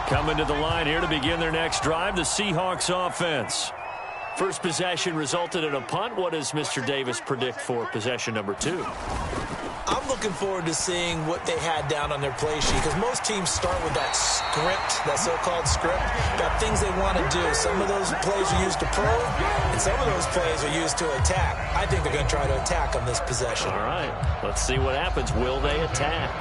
Coming to the line here to begin their next drive, the Seahawks offense. First possession resulted in a punt. What does Mr. Davis predict for possession number 2? I'm looking forward to seeing what they had down on their play sheet, because most teams start with that script, that so-called script, got things they want to do. Some of those plays are used to probe, and some of those plays are used to attack. I think they're going to try to attack on this possession. All right, let's see what happens. Will they attack?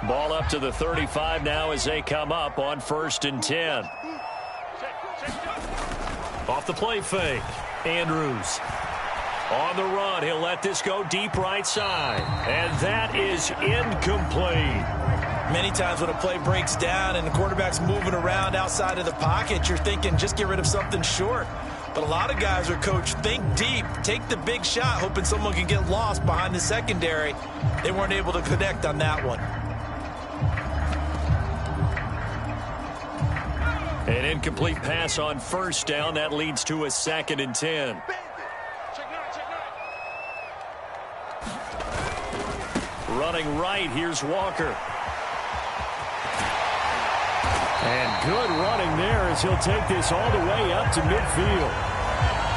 Ball up to the 35 now as they come up on 1st and 10. Off the play fake. Andrews on the run. He'll let this go deep right side. And that is incomplete. Many times when a play breaks down and the quarterback's moving around outside of the pocket, you're thinking just get rid of something short. But a lot of guys are coached, think deep, take the big shot, hoping someone can get lost behind the secondary. They weren't able to connect on that one. An incomplete pass on 1st down. That leads to a 2nd and 10. Running right, here's Walker. And good running there as he'll take this all the way up to midfield.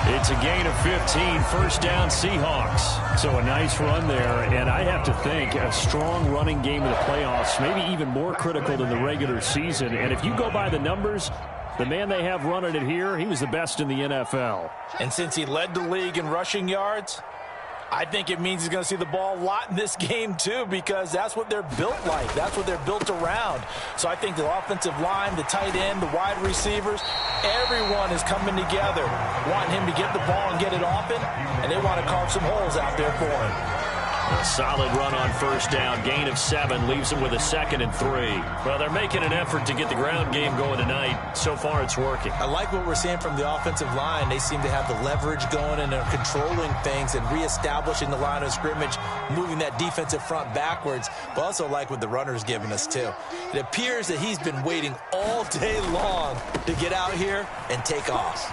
It's a gain of 15, 1st down Seahawks. So a nice run there, and I have to think a strong running game in the playoffs, maybe even more critical than the regular season. And if you go by the numbers, the man they have running it here, he was the best in the NFL. And since he led the league in rushing yards, I think it means he's going to see the ball a lot in this game too, because that's what they're built like. That's what they're built around. So I think the offensive line, the tight end, the wide receivers, everyone is coming together, wanting him to get the ball and get it often, and they want to carve some holes out there for him. A solid run on 1st down. Gain of 7 leaves them with a 2nd and 3. Well, they're making an effort to get the ground game going tonight. So far, it's working. I like what we're seeing from the offensive line. They seem to have the leverage going, and they're controlling things and reestablishing the line of scrimmage, moving that defensive front backwards. But also like what the runner's giving us, too. It appears that he's been waiting all day long to get out here and take off.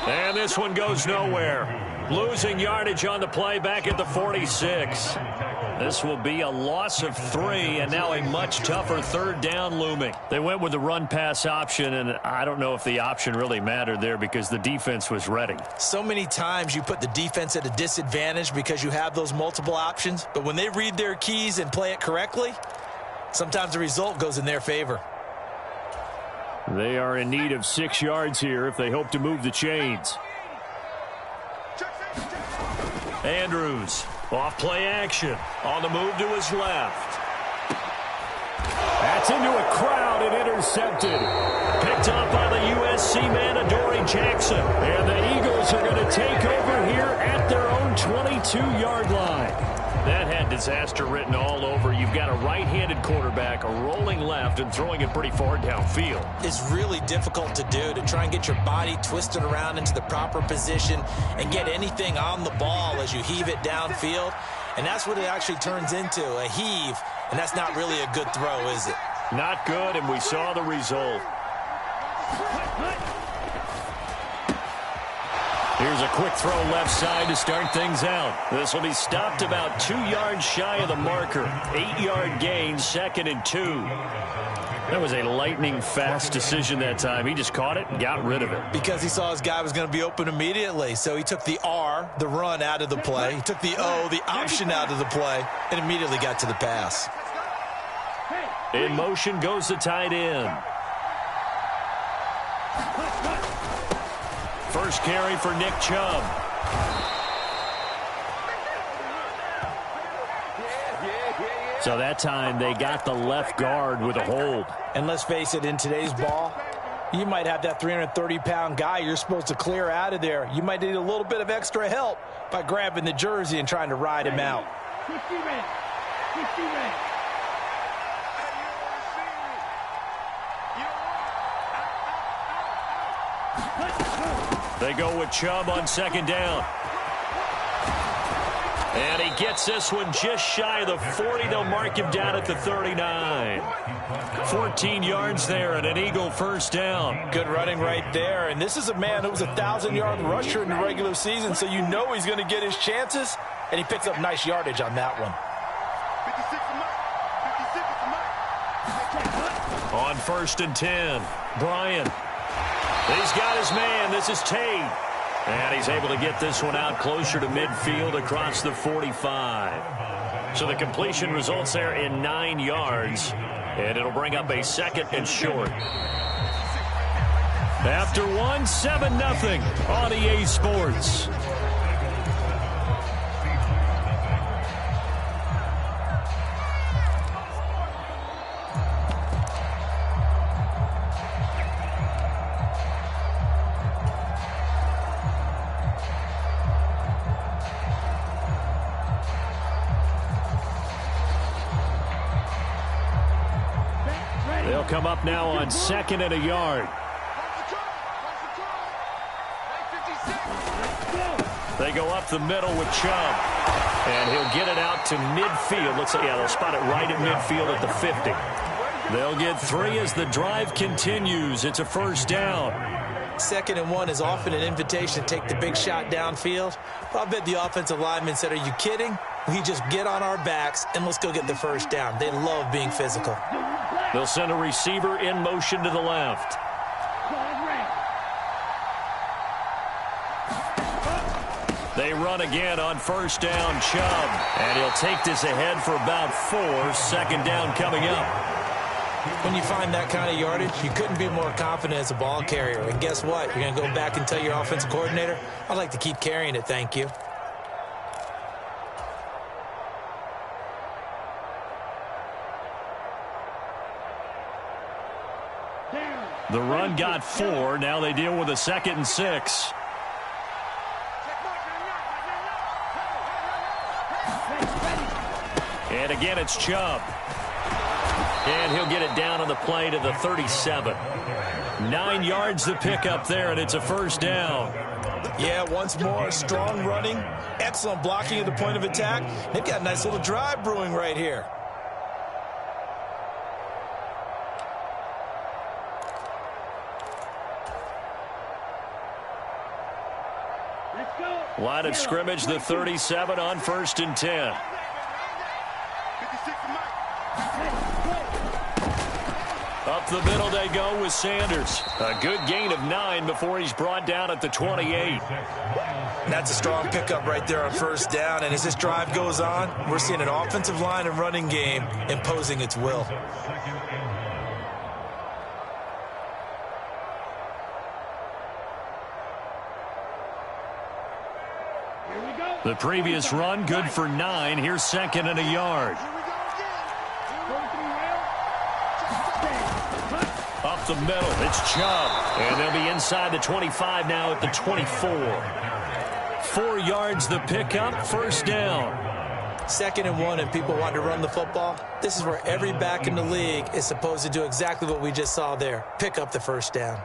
And this one goes nowhere. Losing yardage on the play back at the 46. This will be a loss of 3, and now a much tougher 3rd down looming. They went with the run-pass option, and I don't know if the option really mattered there because the defense was ready. So many times you put the defense at a disadvantage because you have those multiple options, but when they read their keys and play it correctly, sometimes the result goes in their favor. They are in need of 6 yards here if they hope to move the chains. Andrews, off play action, on the move to his left. That's into a crowd and intercepted. Picked up by the USC man, Adoree Jackson. And the Eagles are going to take over here at their own 22-yard line. That had disaster written all over. You've got a right-handed quarterback, a rolling left, and throwing it pretty far downfield. It's really difficult to do, to try and get your body twisted around into the proper position and get anything on the ball as you heave it downfield. And that's what it actually turns into, a heave. And that's not really a good throw, is it? Not good, and we saw the result. Here's a quick throw left side to start things out. This will be stopped about 2 yards shy of the marker. 8-yard gain, 2nd and 2. That was a lightning-fast decision that time. He just caught it and got rid of it. Because he saw his guy was going to be open immediately. So he took the R, the run, out of the play. He took the O, the option, out of the play, and immediately got to the pass. In motion goes the tight end. First carry for Nick Chubb. So that time they got the left guard with a hold. And let's face it, in today's ball, you might have that 330-pound guy you're supposed to clear out of there. You might need a little bit of extra help by grabbing the jersey and trying to ride him out. They go with Chubb on 2nd down. And he gets this one just shy of the 40. They'll mark him down at the 39. 14 yards there and an Eagle first down. Good running right there. And this is a man who was a 1,000-yard rusher in the regular season, so you know he's going to get his chances. And he picks up nice yardage on that one. On 1st and 10, Bryant. He's got his man. This is Tate. And he's able to get this one out closer to midfield across the 45. So the completion results there in 9 yards. And it'll bring up a 2nd and short. After 7-0 on EA Sports. They'll come up now on 2nd and a yard. They go up the middle with Chubb. And he'll get it out to midfield. Let's say, yeah, they'll spot it right at midfield at the 50. They'll get 3 as the drive continues. It's a first down. 2nd and 1 is often an invitation to take the big shot downfield. But I bet the offensive lineman said, are you kidding? We just get on our backs and let's go get the first down. They love being physical. They'll send a receiver in motion to the left. They run again on first down, Chubb. And he'll take this ahead for about 4. 2nd down coming up. When you find that kind of yardage, you couldn't be more confident as a ball carrier. And guess what? You're going to go back and tell your offensive coordinator, I'd like to keep carrying it, thank you. The run got 4. Now they deal with a 2nd and 6. And again, it's Chubb. And he'll get it down on the play to the 37. 9 yards to pick up there, and it's a first down. Yeah, once more, strong running, excellent blocking at the point of attack. They've got a nice little drive brewing right here. Line of scrimmage, the 37 on 1st and 10. Up the middle they go with Sanders. A good gain of 9 before he's brought down at the 28. That's a strong pickup right there on first down. And as this drive goes on, we're seeing an offensive line and running game imposing its will. The previous run, good for 9. Here's 2nd and a yard. Up the middle, it's Chubb. And they'll be inside the 25 now at the 24. 4 yards the pickup, first down. 2nd and 1, and people want to run the football. This is where every back in the league is supposed to do exactly what we just saw there. Pick up the first down.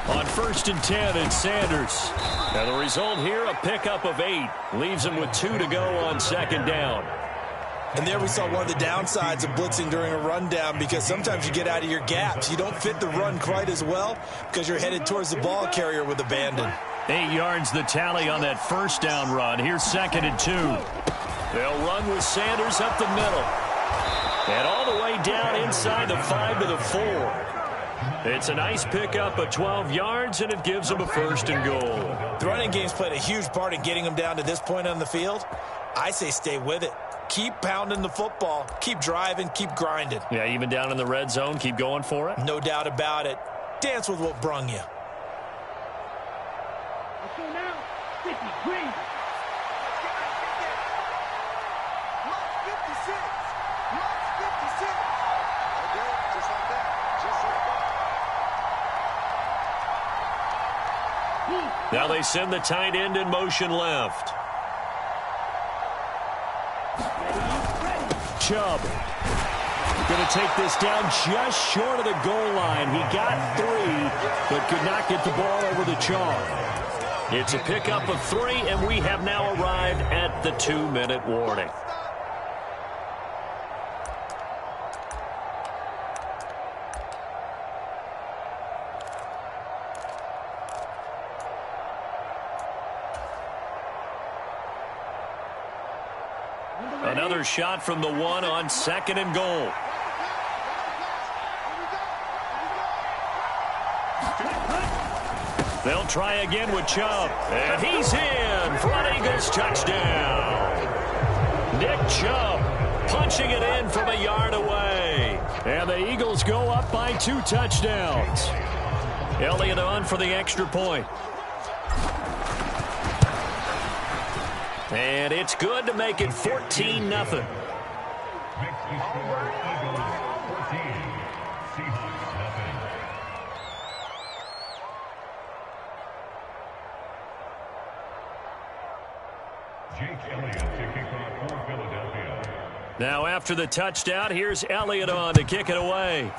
On 1st and 10, it's Sanders. Now the result here, a pickup of 8. Leaves him with 2 to go on 2nd down. And there we saw one of the downsides of blitzing during a rundown, because sometimes you get out of your gaps. You don't fit the run quite as well because you're headed towards the ball carrier with abandon. 8 yards the tally on that first down run. Here's 2nd and 2. They'll run with Sanders up the middle. And all the way down inside the 5 to the 4. It's a nice pickup of 12 yards, and it gives them a 1st and goal. The running game's played a huge part in getting them down to this point on the field. I say stay with it. Keep pounding the football. Keep driving. Keep grinding. Yeah, even down in the red zone, keep going for it. No doubt about it. Dance with what brung you. Let's go now. 50, green. Now they send the tight end in motion left. Chubb going to take this down just short of the goal line. He got 3, but could not get the ball over the chalk. It's a pickup of 3, and we have now arrived at the 2-minute warning. Another shot from the 1 on 2nd and goal. They'll try again with Chubb. And he's in for an Eagles touchdown. Nick Chubb punching it in from a yard away. And the Eagles go up by 2 touchdowns. Elliott on for the extra point. And it's good to make it 14-0. Now after the touchdown, here's Elliott on to kick it away.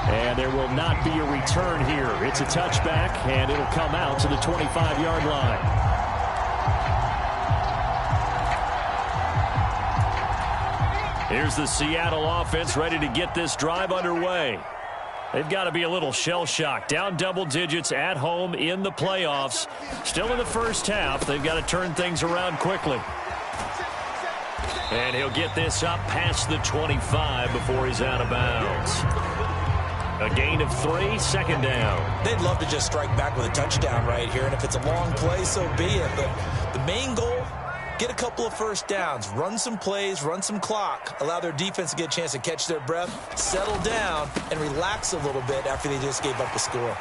And there will not be a return here. It's a touchback, and it'll come out to the 25-yard line. Here's the Seattle offense ready to get this drive underway. They've got to be a little shell-shocked. Down double digits at home in the playoffs. Still in the first half. They've got to turn things around quickly. And he'll get this up past the 25 before he's out of bounds. A gain of 3, 2nd down. They'd love to just strike back with a touchdown right here, and if it's a long play, so be it. But the main goal, get a couple of first downs, run some plays, run some clock, allow their defense to get a chance to catch their breath, settle down, and relax a little bit after they just gave up a score.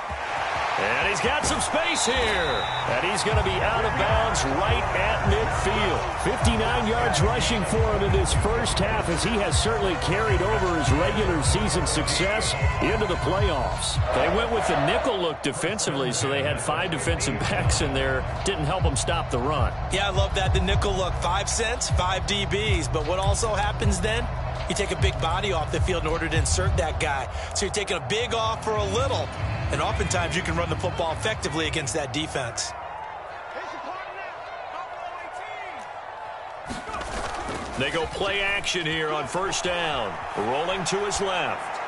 And he's got some space here. And he's going to be out of bounds right at midfield. 59 yards rushing for him in this first half, as he has certainly carried over his regular season success into the playoffs. They went with the nickel look defensively, so they had 5 defensive backs in there. Didn't help them stop the run. Yeah, I love that, the nickel look. 5 cents, 5 DBs. But what also happens then? You take a big body off the field in order to insert that guy. So you're taking a big off for a little. And oftentimes you can run the football effectively against that defense. They go play action here on first down. Rolling to his left.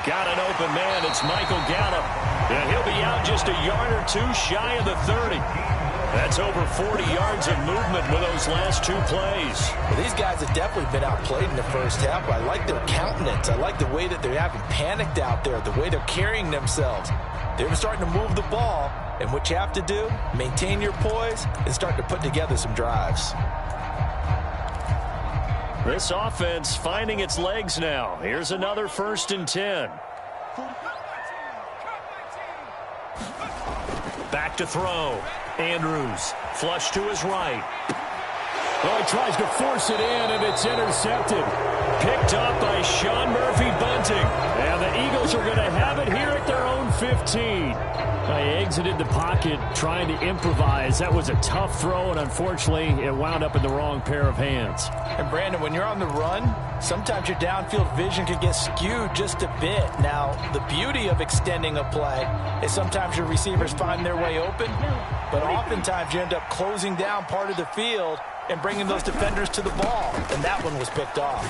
Got an open man. It's Michael Gallup. And he'll be out just a yard or 2 shy of the 30. That's over 40 yards of movement with those last 2 plays. Well, these guys have definitely been outplayed in the first half, but I like their countenance. I like the way that they're having panicked out there, the way they're carrying themselves. They're starting to move the ball, and what you have to do, maintain your poise and start to put together some drives. This offense finding its legs now. Here's another 1st and 10. Back to throw. Andrews, flush to his right. Well, he tries to force it in, and it's intercepted. Picked up by Sean Murphy-Bunting. And the Eagles are going to have it here at their own 15. They exited the pocket trying to improvise. That was a tough throw, and unfortunately, it wound up in the wrong pair of hands. And, Brandon, when you're on the run, sometimes your downfield vision can get skewed just a bit. Now, the beauty of extending a play is sometimes your receivers find their way open, but oftentimes you end up closing down part of the field and bringing those defenders to the ball, and that one was picked off.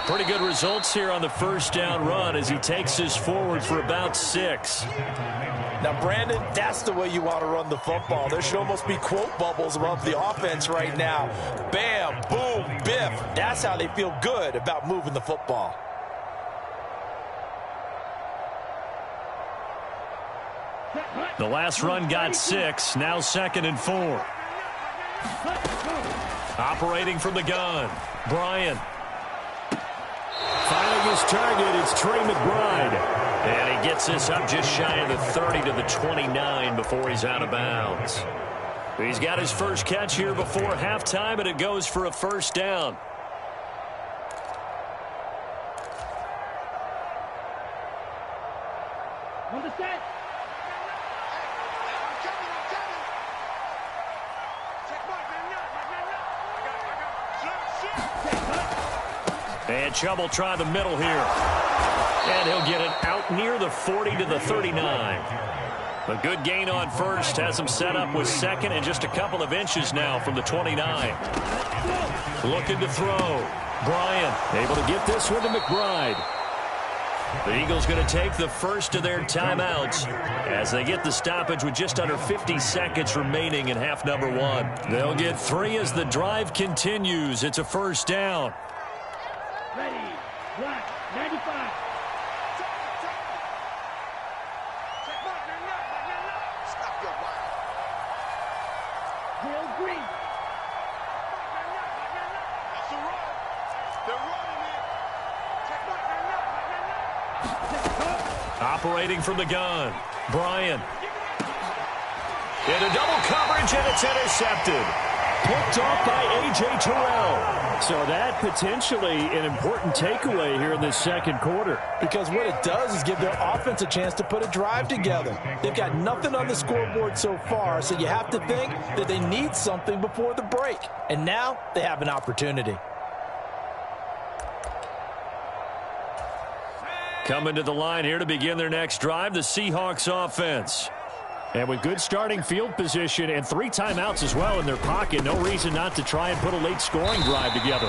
Pretty good results here on the first down run as he takes this forward for about 6. Now, Brandon, that's the way you want to run the football. There should almost be quote bubbles above the offense right now. Bam, boom, biff. That's how they feel good about moving the football. The last run got 6, now 2nd and 4. Operating from the gun, Bryant. Finding his target, it's Trey McBride. And he gets this up just shy of the 30 to the 29 before he's out of bounds. He's got his first catch here before halftime, and it goes for a 1st down. And Chubb will try the middle here. And he'll get it out near the 40 to the 39. A good gain on first has him set up with second and just a couple of inches now from the 29. Looking to throw. Bryant able to get this one to McBride. The Eagles going to take the first of their timeouts as they get the stoppage with just under 50 seconds remaining in half number one. They'll get 3 as the drive continues. It's a first down. Ready, black, 95. Stop your wild. Bill Green. That's the run. They're running it. Operating from the gun. Bryant. Into double coverage, and it's intercepted. Picked off by A.J. Terrell. So that potentially an important takeaway here in this second quarter. Because what it does is give their offense a chance to put a drive together. They've got nothing on the scoreboard so far, so you have to think that they need something before the break. And now they have an opportunity. Coming to the line here to begin their next drive, the Seahawks offense. And with good starting field position and 3 timeouts as well in their pocket, no reason not to try and put a late scoring drive together.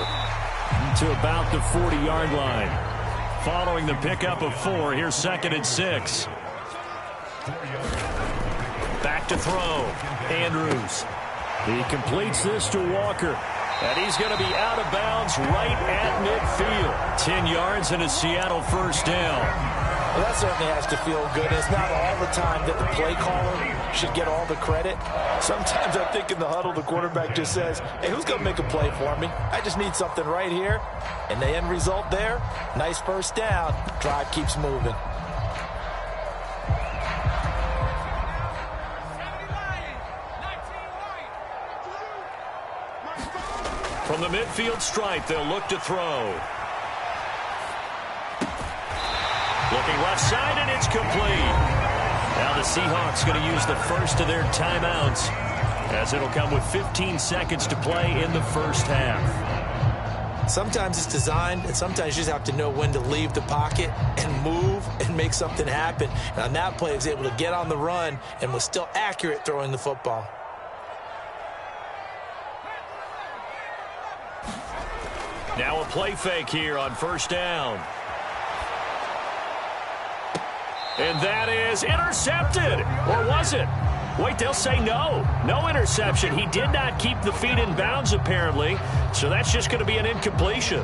To about the 40-yard line. Following the pickup of 4, here's 2nd and 6. Back to throw. Andrews. He completes this to Walker. And he's going to be out of bounds right at midfield. 10 yards and a Seattle first down. Well, that certainly has to feel good. It's not all the time that the play caller should get all the credit. Sometimes I think in the huddle, the quarterback just says, hey, who's going to make a play for me? I just need something right here. And the end result there, nice first down. Drive keeps moving. From the midfield stripe, they'll look to throw. Looking left side, and it's complete. Now the Seahawks going to use the first of their timeouts, as it'll come with 15 seconds to play in the first half. Sometimes it's designed, and sometimes you just have to know when to leave the pocket and move and make something happen. And on that play, he was able to get on the run and was still accurate throwing the football. Now a play fake here on first down. And that is intercepted. Or was it? Wait, they'll say no. No interception. He did not keep the feet in bounds, apparently. So that's just going to be an incompletion.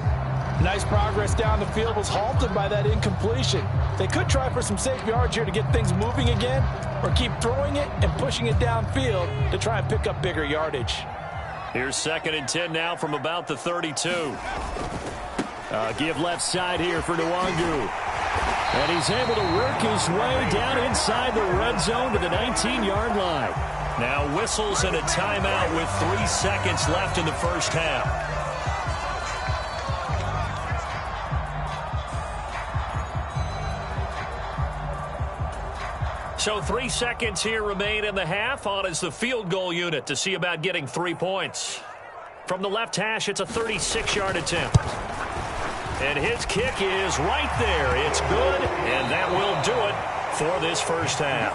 Nice progress down the field was halted by that incompletion. They could try for some safe yards here to get things moving again, or keep throwing it and pushing it downfield to try and pick up bigger yardage. Here's 2nd and 10 now from about the 32. Give left side here for Nwangu. And he's able to work his way down inside the red zone to the 19-yard line. Now whistles and a timeout with 3 seconds left in the first half. So 3 seconds here remain in the half. On is the field goal unit to see about getting 3 points. From the left hash, it's a 36-yard attempt. And his kick is right there. It's good, and that will do it for this first half.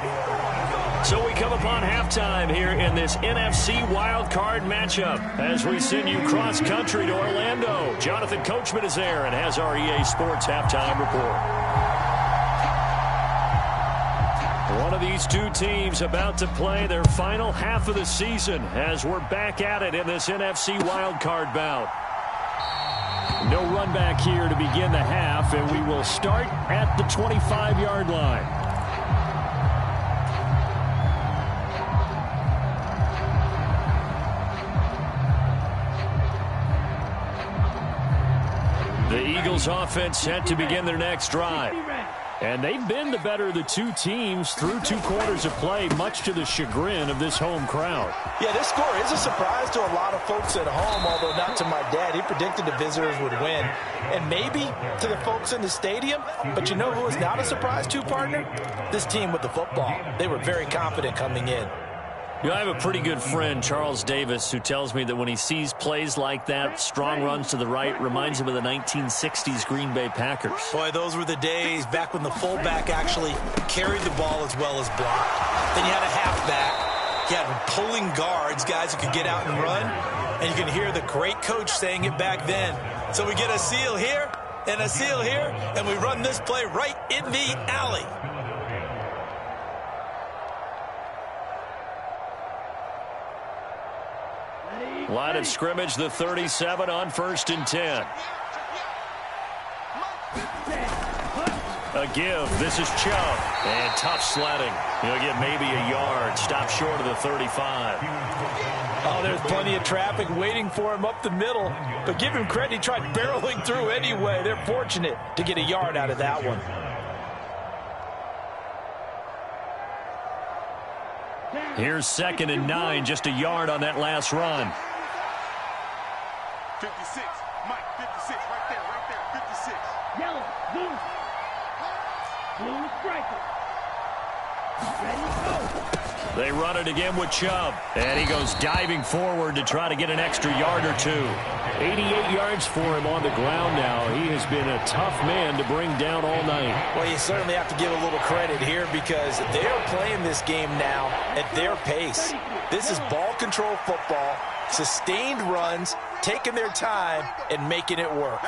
So we come upon halftime here in this NFC wildcard matchup as we send you cross-country to Orlando. Jonathan Coachman is there and has our EA Sports halftime report. One of these two teams about to play their final half of the season as we're back at it in this NFC wildcard bout. No run back here to begin the half, and we will start at the 25-yard line. The Eagles offense set to begin their next drive. And they've been the better of the two teams through 2 quarters of play, much to the chagrin of this home crowd. Yeah, this score is a surprise to a lot of folks at home, although not to my dad. He predicted the visitors would win. And maybe to the folks in the stadium. But you know who is not a surprise to, partner? This team with the football. They were very confident coming in. You know, I have a pretty good friend, Charles Davis, who tells me that when he sees plays like that, strong runs to the right, reminds him of the 1960s Green Bay Packers. Boy, those were the days back when the fullback actually carried the ball as well as blocked. Then you had a halfback. You had pulling guards, guys who could get out and run. And you can hear the great coach saying it back then. So we get a seal here and a seal here, and we run this play right in the alley. Line of scrimmage, the 37 on 1st and 10. A give. This is Chubb. And tough sledding. He'll get maybe a yard. Stop short of the 35. Oh, there's plenty of traffic waiting for him up the middle. But give him credit, he tried barreling through anyway. They're fortunate to get a yard out of that one. Here's 2nd and 9, just a yard on that last run. 56, Mike, 56, right there, 56. Yellow, blue. Blue striker. Ready, go. They run it again with Chubb. And he goes diving forward to try to get an extra yard or 2. 88 yards for him on the ground now. He has been a tough man to bring down all night. Well, you certainly have to give a little credit here because they're playing this game now at their pace. This is ball control football, sustained runs, taking their time and making it work.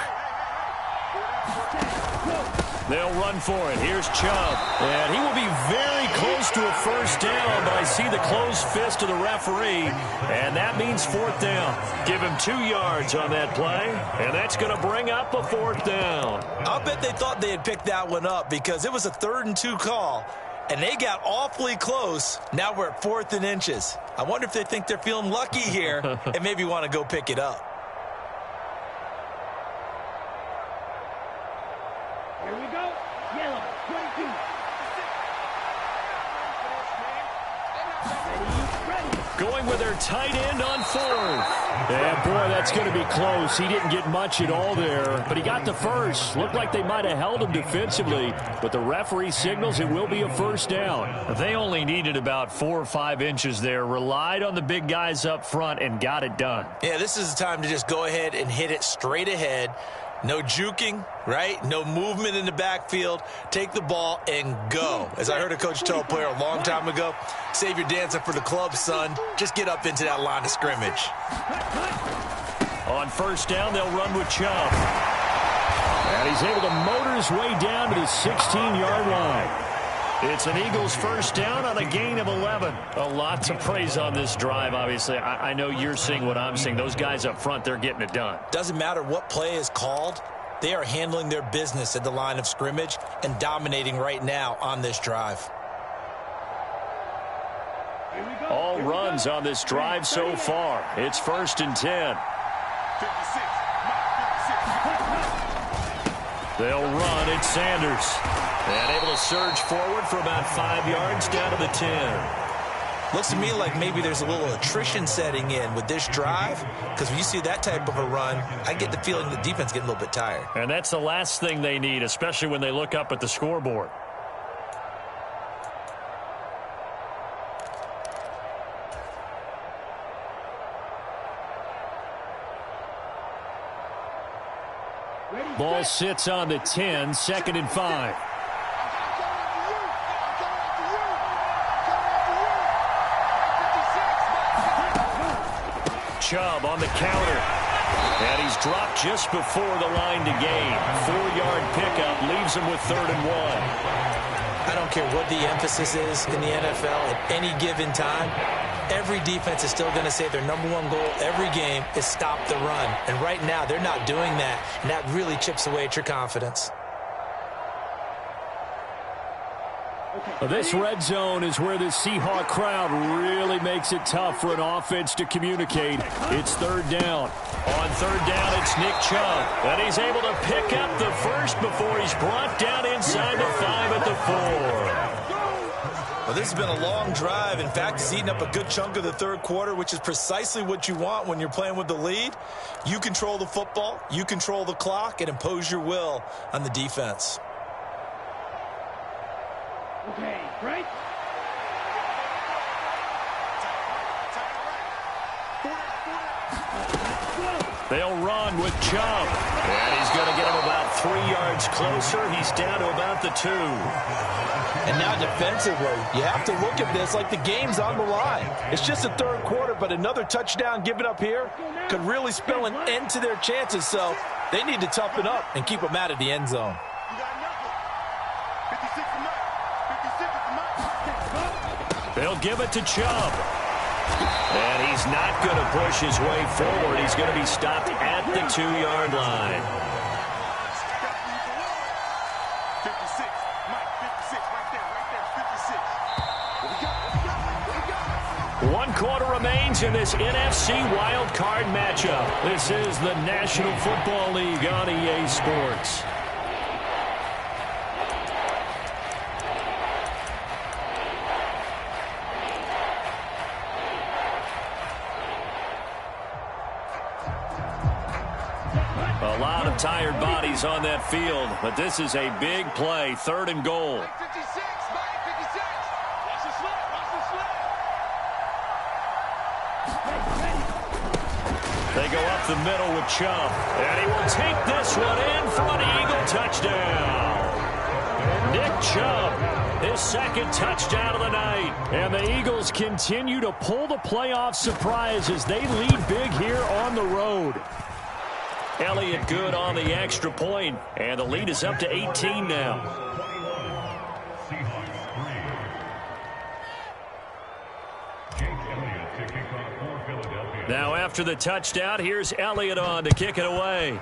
They'll run for it. Here's Chubb. And he will be very close to a first down, but I see the closed fist of the referee, and that means 4th down. Give him 2 yards on that play, and that's going to bring up a 4th down. I'll bet they thought they had picked that one up because it was a 3rd and 2 call, and they got awfully close. Now we're at 4th and inches. I wonder if they think they're feeling lucky here and maybe want to go pick it up. Here we go. Yellow, 22. Ready. Going with their tight end on 4th. And, boy, that's going to be close. He didn't get much at all there, but he got the first. Looked like they might have held him defensively, but the referee signals it will be a first down. They only needed about 4 or 5 inches there, relied on the big guys up front, and got it done. Yeah, this is the time to just go ahead and hit it straight ahead. No juking, right? No movement in the backfield. Take the ball and go. As I heard a coach tell a player a long time ago, save your dancing for the club, son. Just get up into that line of scrimmage. On first down, they'll run with Chubb. And he's able to motor his way down to the 16-yard line. It's an Eagles first down on a gain of 11. A lot to praise on this drive, obviously. I know you're seeing what I'm seeing. Those guys up front, they're getting it done. Doesn't matter what play is called. They are handling their business at the line of scrimmage and dominating right now on this drive. All runs on this drive so far. It's 1st and 10. 56, They'll run. It's Sanders. And able to surge forward for about 5 yards down to the 10. Looks to me like maybe there's a little attrition setting in with this drive, because when you see that type of a run, I get the feeling the defense getting a little bit tired. And that's the last thing they need, especially when they look up at the scoreboard. Ball sits on the 10, 2nd and 5. Chubb on the counter. And he's dropped just before the line to gain. 4-yard pickup leaves him with 3rd and 1. I don't care what the emphasis is in the NFL at any given time. Every defense is still going to say their #1 goal every game is stop the run. And right now, they're not doing that. And that really chips away at your confidence. This red zone is where the Seahawk crowd really makes it tough for an offense to communicate. It's third down. On third down, it's Nick Chubb. And he's able to pick up the first before he's brought down inside the 5 at the 4. Well, this has been a long drive. In fact, it's eaten up a good chunk of the third quarter, which is precisely what you want when you're playing with the lead. You control the football, you control the clock, and impose your will on the defense. Okay, right? They'll run with Chubb. And he's going to get him about 3 yards closer. He's down to about the 2. And now defensively, you have to look at this like the game's on the line. It's just the third quarter, but another touchdown given up here could really spell an end to their chances. So they need to toughen up and keep them out of the end zone. They'll give it to Chubb. And he's not going to push his way forward. He's going to be stopped at the 2-yard line. 56. Mike, 56. Right there. 56. 1 quarter remains in this NFC wild card matchup. This is the National Football League on EA Sports. A lot of tired bodies on that field, but this is a big play, 3rd and goal. 56. Mike, 56. Watch the slip. Watch the slip. They go up the middle with Chubb, and he will take this one in for an Eagle touchdown. Nick Chubb, his 2nd touchdown of the night. And the Eagles continue to pull the playoff surprise as they lead big here on the road. Elliott good on the extra point, and the lead is up to 18 now. Now after the touchdown, here's Elliott on to kick it away.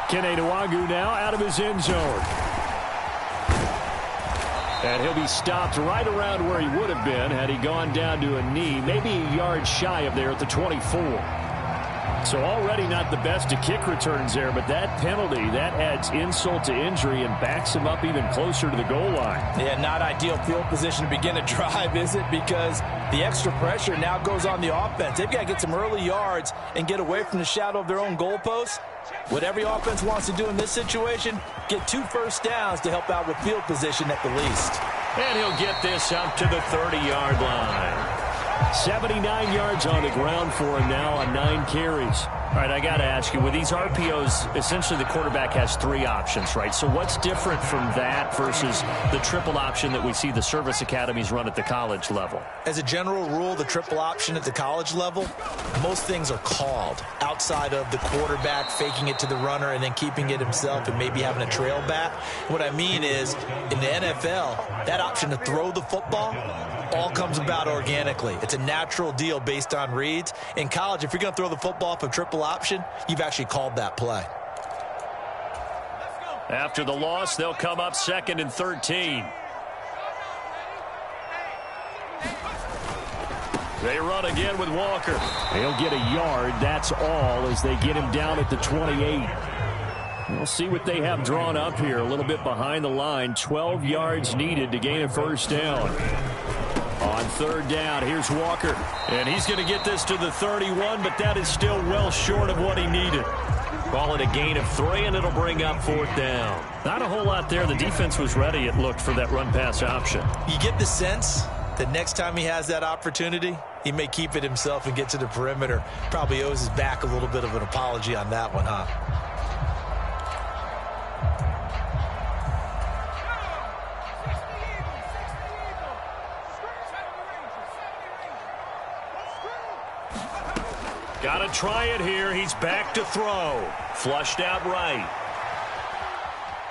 Kene Nwangwu now out of his end zone. And he'll be stopped right around where he would have been had he gone down to a knee, maybe a yard shy of there at the 24. So already not the best of kick returns there, but that penalty, that adds insult to injury and backs him up even closer to the goal line. Yeah, not ideal field position to begin a drive, is it? Because the extra pressure now goes on the offense. They've got to get some early yards and get away from the shadow of their own goalposts. What every offense wants to do in this situation, get 2 first downs to help out with field position at the least. And he'll get this up to the 30-yard line. 79 yards on the ground for him now on 9 carries. All right, I got to ask you, with these RPOs, essentially the quarterback has 3 options, right? So what's different from that versus the triple option that we see the service academies run at the college level? As a general rule, the triple option at the college level, most things are called outside of the quarterback faking it to the runner and then keeping it himself and maybe having a trail back. What I mean is, in the NFL, that option to throw the football all comes about organically. It's a natural deal based on reads. In college, if you're going to throw the football off a triple option, you've actually called that play. After the loss, they'll come up 2nd and 13. They run again with Walker. They'll get a yard, that's all, as they get him down at the 28. We'll see what they have drawn up here. A little bit behind the line. 12 yards needed to gain a first down. On 3rd down, here's Walker. And he's going to get this to the 31, but that is still well short of what he needed. Call it a gain of 3, and it'll bring up 4th down. Not a whole lot there. The defense was ready, it looked, for that run-pass option. You get the sense that next time he has that opportunity, he may keep it himself and get to the perimeter. Probably owes his back a little bit of an apology on that one, huh? Got to try it here. He's back to throw. Flushed out right.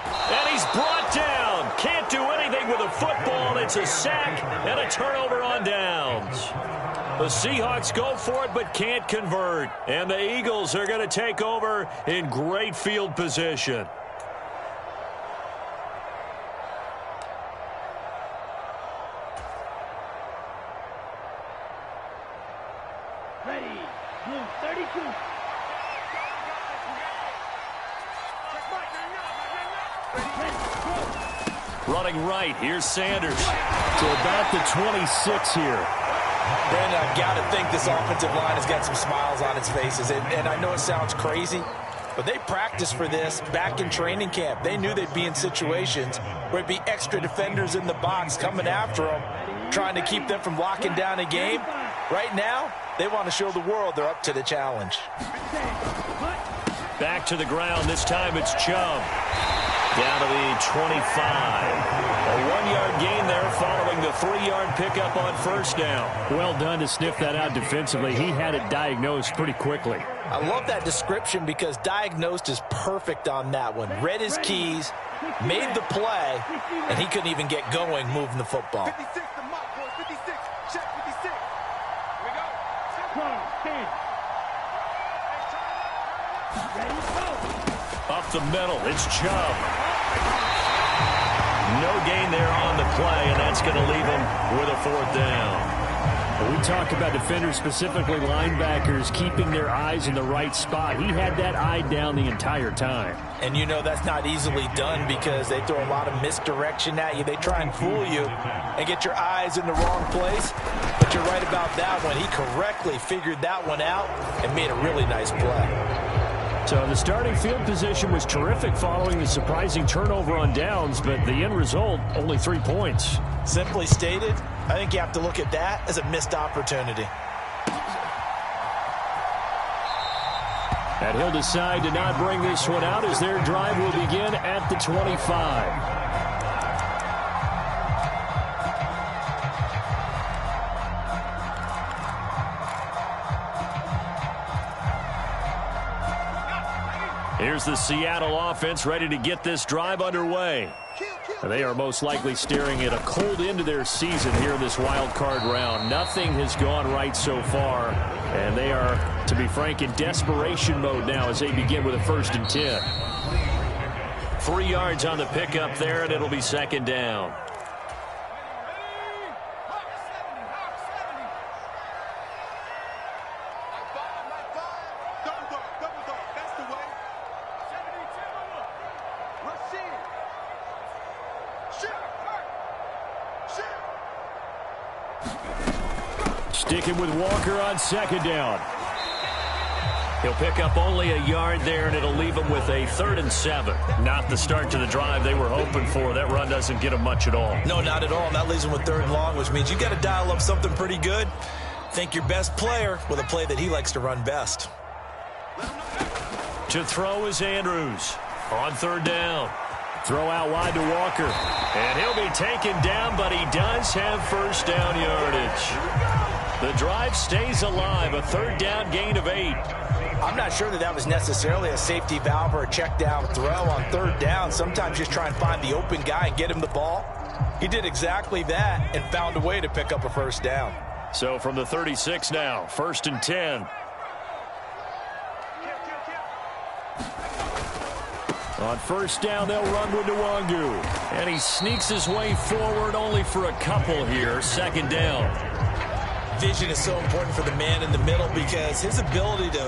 And he's brought down. Can't do anything with a football. It's a sack and a turnover on downs. The Seahawks go for it but can't convert. And the Eagles are going to take over in great field position. Running right, here's Sanders. To about the 26 here. Then I've got to think this offensive line has got some smiles on its faces. And I know it sounds crazy, but they practiced for this back in training camp. They knew they'd be in situations where it'd be extra defenders in the box coming after them, trying to keep them from locking down a game. Right now, they want to show the world they're up to the challenge. Back to the ground. This time it's Chubb. Down to the 25. A 1-yard gain there following the 3-yard pickup on first down. Well done to sniff that out defensively. He had it diagnosed pretty quickly. I love that description because diagnosed is perfect on that one. Read his keys, made the play, and he couldn't even get going moving the football. 56 to mark, boys. 56. Check 56. Here we go. Ready, go. Up the middle, it's Chubb. No gain there on the play, and that's going to leave him with a 4th down. We talk about defenders, specifically linebackers, keeping their eyes in the right spot. He had that eye down the entire time. And you know that's not easily done because they throw a lot of misdirection at you. They try and fool you and get your eyes in the wrong place. But you're right about that one. He correctly figured that one out and made a really nice play. So the starting field position was terrific following the surprising turnover on downs, but the end result, only 3 points. Simply stated, I think you have to look at that as a missed opportunity. And he'll decide to not bring this one out as their drive will begin at the 25. Here's the Seattle offense ready to get this drive underway. They are most likely staring at a cold end to their season here in this wild card round. Nothing has gone right so far, and they are, to be frank, in desperation mode now as they begin with a 1st and 10. 3 yards on the pickup there, and it'll be 2nd down. Sticking with Walker on 2nd down. He'll pick up only a yard there, and it'll leave him with a 3rd and 7. Not the start to the drive they were hoping for. That run doesn't get him much at all. No, not at all. And that leaves him with 3rd and long, which means you've got to dial up something pretty good. Think your best player with a play that he likes to run best. To throw is Andrews on 3rd down. Throw out wide to Walker. And he'll be taken down, but he does have 1st down yardage. The drive stays alive, a 3rd down gain of 8. I'm not sure that was necessarily a safety valve or a check down throw on 3rd down. Sometimes just try and find the open guy and get him the ball. He did exactly that and found a way to pick up a 1st down. So from the 36 now, 1st and 10. On 1st down, they'll run with Nwangu. And he sneaks his way forward only for a couple here. 2nd down. Vision is so important for the man in the middle because his ability to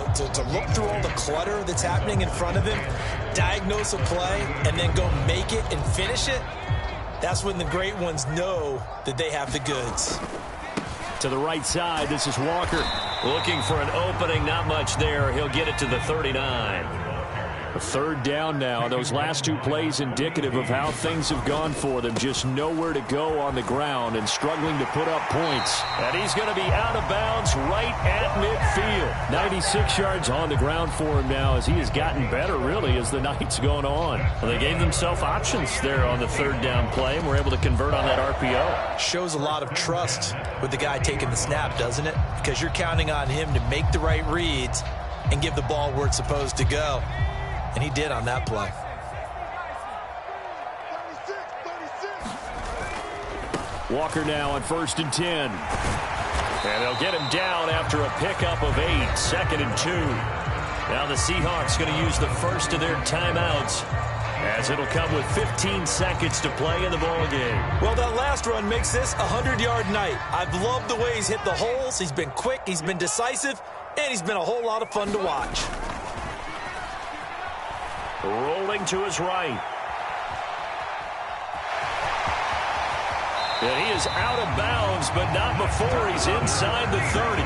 look through all the clutter that's happening in front of him, diagnose a play, and then go make it and finish it, that's when the great ones know that they have the goods. To the right side, this is Walker. Looking for an opening, not much there. He'll get it to the 39. A 3rd down now. Those last 2 plays indicative of how things have gone for them. Just nowhere to go on the ground and struggling to put up points. And he's going to be out of bounds right at midfield. 96 yards on the ground for him now as he has gotten better, really, as the night's gone on. Well, they gave themselves options there on the 3rd down play and were able to convert on that RPO. Shows a lot of trust with the guy taking the snap, doesn't it? Because you're counting on him to make the right reads and give the ball where it's supposed to go. And he did on that play. 36. Walker now on 1st and 10. And they'll get him down after a pickup of 8. 2nd and 2. Now the Seahawks going to use the first of their timeouts, as it'll come with 15 seconds to play in the ballgame. Well, that last run makes this a 100-yard night. I've loved the way he's hit the holes. He's been quick, he's been decisive, and he's been a whole lot of fun to watch. Rolling to his right. And he is out of bounds, but not before he's inside the 30.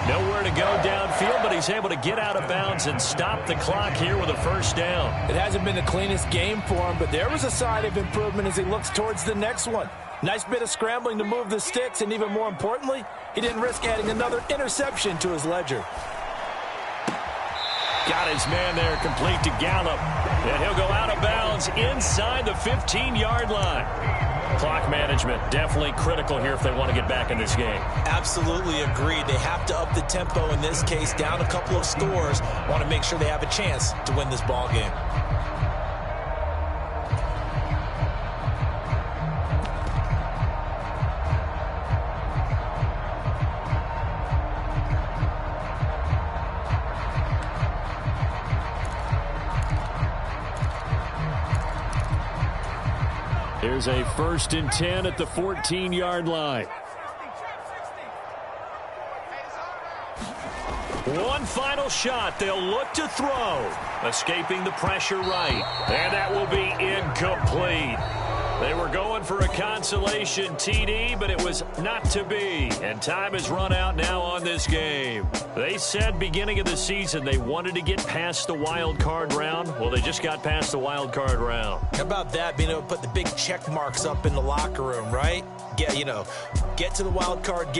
Nowhere to go downfield, but he's able to get out of bounds and stop the clock here with a first down. It hasn't been the cleanest game for him, but there was a sign of improvement as he looks towards the next one. Nice bit of scrambling to move the sticks, and even more importantly, he didn't risk adding another interception to his ledger. Got his man there, complete to Gallup. And he'll go out of bounds inside the 15-yard line. Clock management definitely critical here if they want to get back in this game. Absolutely agreed. They have to up the tempo in this case, down a couple of scores. Want to make sure they have a chance to win this ball game. Here's a 1st and 10 at the 14-yard line. One final shot. They'll look to throw. Escaping the pressure right. And that will be incomplete. They were going for a consolation TD, but it was not to be. And time has run out now on this game. They said beginning of the season they wanted to get past the wild card round. Well, they just got past the wild card round. How about that, being able to put the big check marks up in the locker room, right? Get to the wild card game.